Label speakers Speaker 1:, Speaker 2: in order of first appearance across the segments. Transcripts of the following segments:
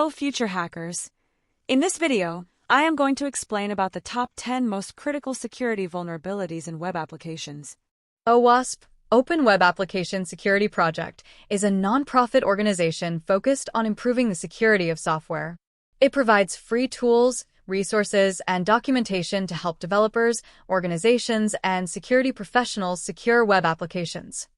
Speaker 1: Hello, future hackers. In this video, I am going to explain about the top 10 most critical security vulnerabilities in web applications.
Speaker 2: OWASP, Open Web Application Security Project, is a non-profit organization focused on improving the security of software. It provides free tools, resources, and documentation to help developers, organizations, and security professionals secure web applications.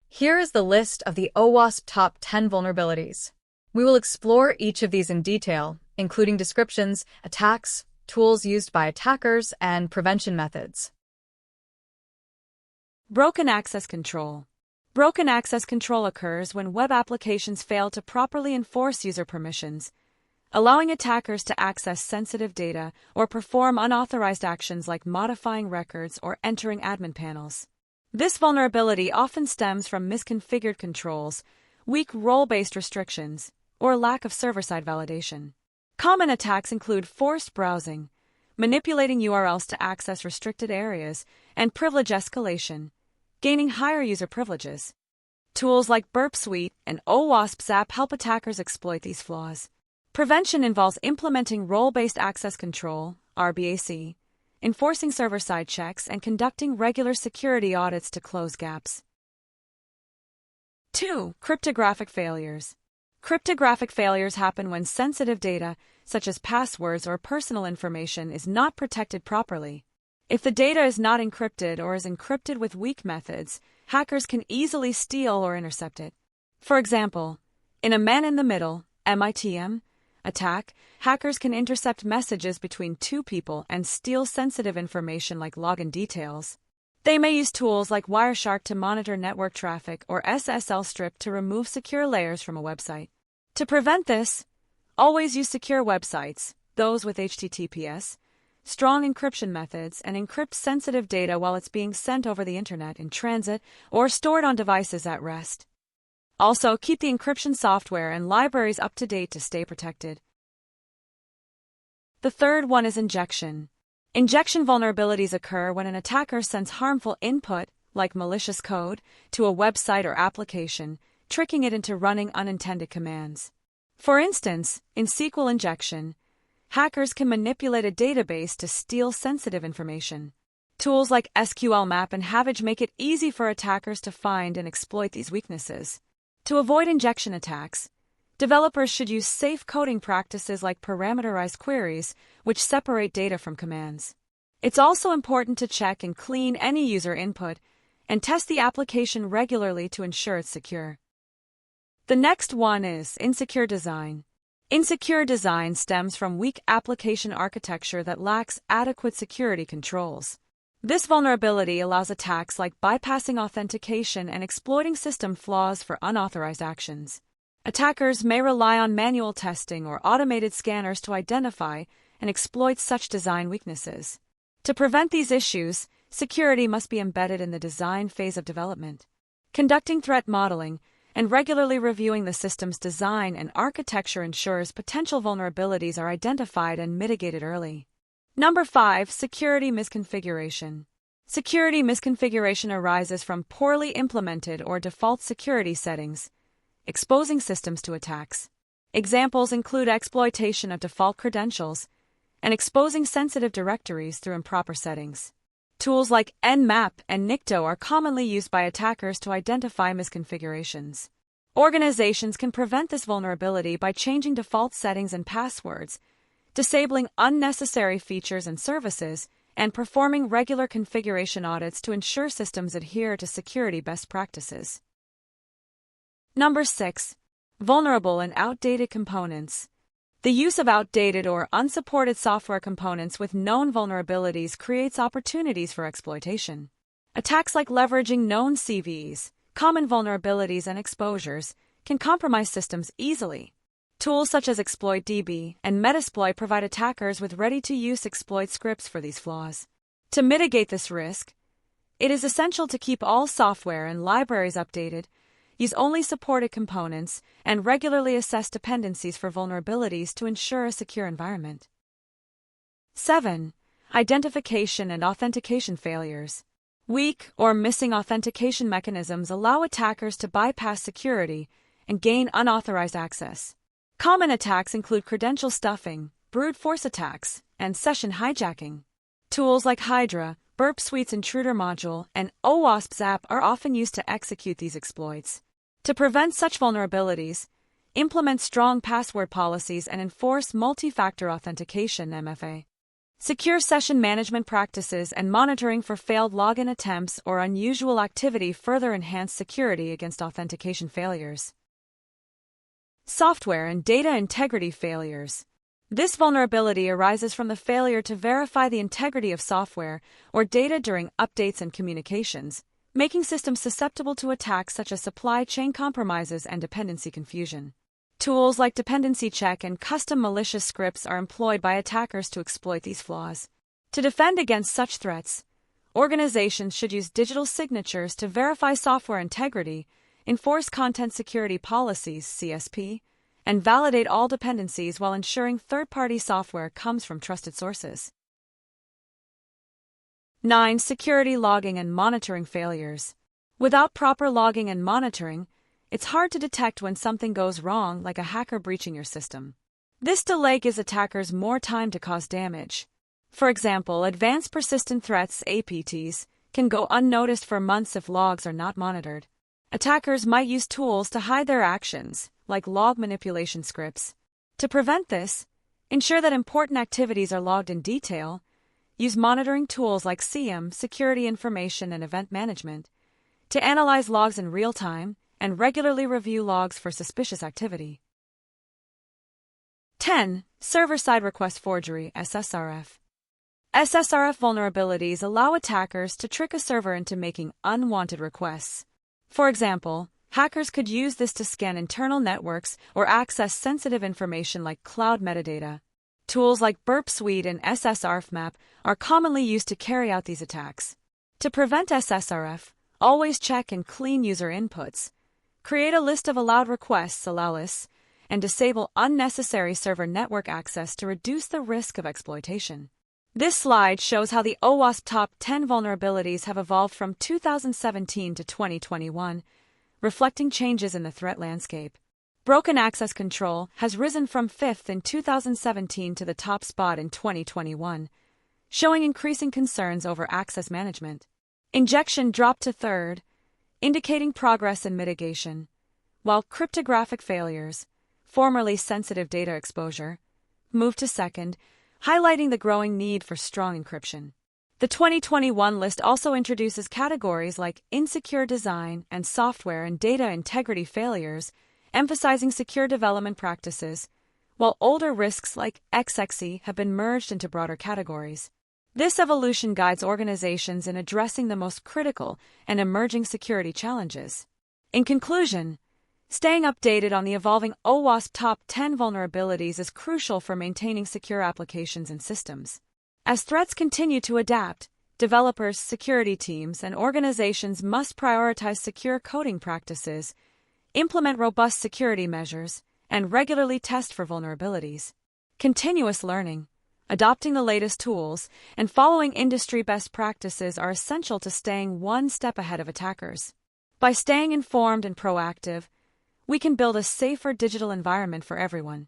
Speaker 2: Here is the list of the OWASP top 10 vulnerabilities. We will explore each of these in detail, including descriptions, attacks, tools used by attackers, and prevention methods.
Speaker 1: Broken access control. Broken access control occurs when web applications fail to properly enforce user permissions, allowing attackers to access sensitive data or perform unauthorized actions like modifying records or entering admin panels. This vulnerability often stems from misconfigured controls, weak role-based restrictions, or lack of server-side validation. Common attacks include forced browsing, manipulating URLs to access restricted areas, and privilege escalation, gaining higher user privileges. Tools like Burp Suite and OWASP Zap help attackers exploit these flaws. Prevention involves implementing role-based access control, RBAC, enforcing server-side checks, and conducting regular security audits to close gaps. 2. Cryptographic failures. Cryptographic failures happen when sensitive data, such as passwords or personal information, is not protected properly. If the data is not encrypted or is encrypted with weak methods, hackers can easily steal or intercept it. For example, in a man-in-the-middle (MITM) attack, hackers can intercept messages between two people and steal sensitive information like login details. They may use tools like Wireshark to monitor network traffic or SSL strip to remove secure layers from a website. To prevent this, always use secure websites, those with HTTPS, strong encryption methods, and encrypt sensitive data while it's being sent over the internet in transit or stored on devices at rest. Also, keep the encryption software and libraries up to date to stay protected. The third one is injection. Injection vulnerabilities occur when an attacker sends harmful input, like malicious code, to a website or application, tricking it into running unintended commands. For instance, in SQL injection, hackers can manipulate a database to steal sensitive information. Tools like SQL Map and Havage make it easy for attackers to find and exploit these weaknesses. To avoid injection attacks, developers should use safe coding practices like parameterized queries, which separate data from commands. It's also important to check and clean any user input and test the application regularly to ensure it's secure. The next one is insecure design. Insecure design stems from weak application architecture that lacks adequate security controls. This vulnerability allows attacks like bypassing authentication and exploiting system flaws for unauthorized actions. Attackers may rely on manual testing or automated scanners to identify and exploit such design weaknesses. To prevent these issues, security must be embedded in the design phase of development. Conducting threat modeling and regularly reviewing the system's design and architecture ensures potential vulnerabilities are identified and mitigated early. Number 5. Security misconfiguration. Security misconfiguration arises from poorly implemented or default security settings, exposing systems to attacks. Examples include exploitation of default credentials and exposing sensitive directories through improper settings. Tools like Nmap and Nikto are commonly used by attackers to identify misconfigurations. Organizations can prevent this vulnerability by changing default settings and passwords, disabling unnecessary features and services, and performing regular configuration audits to ensure systems adhere to security best practices. Number 6. Vulnerable and outdated components. The use of outdated or unsupported software components with known vulnerabilities creates opportunities for exploitation. Attacks like leveraging known CVEs, common vulnerabilities, and exposures can compromise systems easily. Tools such as ExploitDB and Metasploit provide attackers with ready-to-use exploit scripts for these flaws. To mitigate this risk, it is essential to keep all software and libraries updated, use only supported components, and regularly assess dependencies for vulnerabilities to ensure a secure environment. 7. Identification and authentication failures. Weak or missing authentication mechanisms allow attackers to bypass security and gain unauthorized access. Common attacks include credential stuffing, brute force attacks, and session hijacking. Tools like Hydra, Burp Suite's intruder module, and OWASP app are often used to execute these exploits. To prevent such vulnerabilities, implement strong password policies and enforce multi-factor authentication (MFA). Secure session management practices and monitoring for failed login attempts or unusual activity further enhance security against authentication failures. Software and data integrity failures. This vulnerability arises from the failure to verify the integrity of software or data during updates and communications, making systems susceptible to attacks such as supply chain compromises and dependency confusion. Tools like dependency check and custom malicious scripts are employed by attackers to exploit these flaws. To defend against such threats, organizations should use digital signatures to verify software integrity, enforce content security policies (CSP), and validate all dependencies while ensuring third-party software comes from trusted sources. 9. Security logging and monitoring failures. Without proper logging and monitoring, it's hard to detect when something goes wrong, like a hacker breaching your system. This delay gives attackers more time to cause damage. For example, advanced persistent threats (APTs) can go unnoticed for months if logs are not monitored. Attackers might use tools to hide their actions, like log manipulation scripts. To prevent this, ensure that important activities are logged in detail. Use monitoring tools like SIEM, Security Information and Event Management, to analyze logs in real time and regularly review logs for suspicious activity. 10. Server-side request forgery (SSRF). SSRF vulnerabilities allow attackers to trick a server into making unwanted requests. For example, hackers could use this to scan internal networks or access sensitive information like cloud metadata. Tools like Burp Suite and SSRF map are commonly used to carry out these attacks. To prevent SSRF, always check and clean user inputs. Create a list of allowed requests (allow lists) and disable unnecessary server network access to reduce the risk of exploitation. This slide shows how the OWASP top 10 vulnerabilities have evolved from 2017 to 2021, reflecting changes in the threat landscape. Broken access control has risen from 5th in 2017 to the top spot in 2021, showing increasing concerns over access management. Injection dropped to 3rd, indicating progress in mitigation, while cryptographic failures, formerly sensitive data exposure, moved to 2nd, highlighting the growing need for strong encryption. The 2021 list also introduces categories like insecure design and software and data integrity failures, emphasizing secure development practices, while older risks like XXE have been merged into broader categories. This evolution guides organizations in addressing the most critical and emerging security challenges. In conclusion, staying updated on the evolving OWASP top 10 vulnerabilities is crucial for maintaining secure applications and systems. As threats continue to adapt, developers, security teams, and organizations must prioritize secure coding practices, implement robust security measures, and regularly test for vulnerabilities. Continuous learning, adopting the latest tools, and following industry best practices are essential to staying one step ahead of attackers. By staying informed and proactive, we can build a safer digital environment for everyone.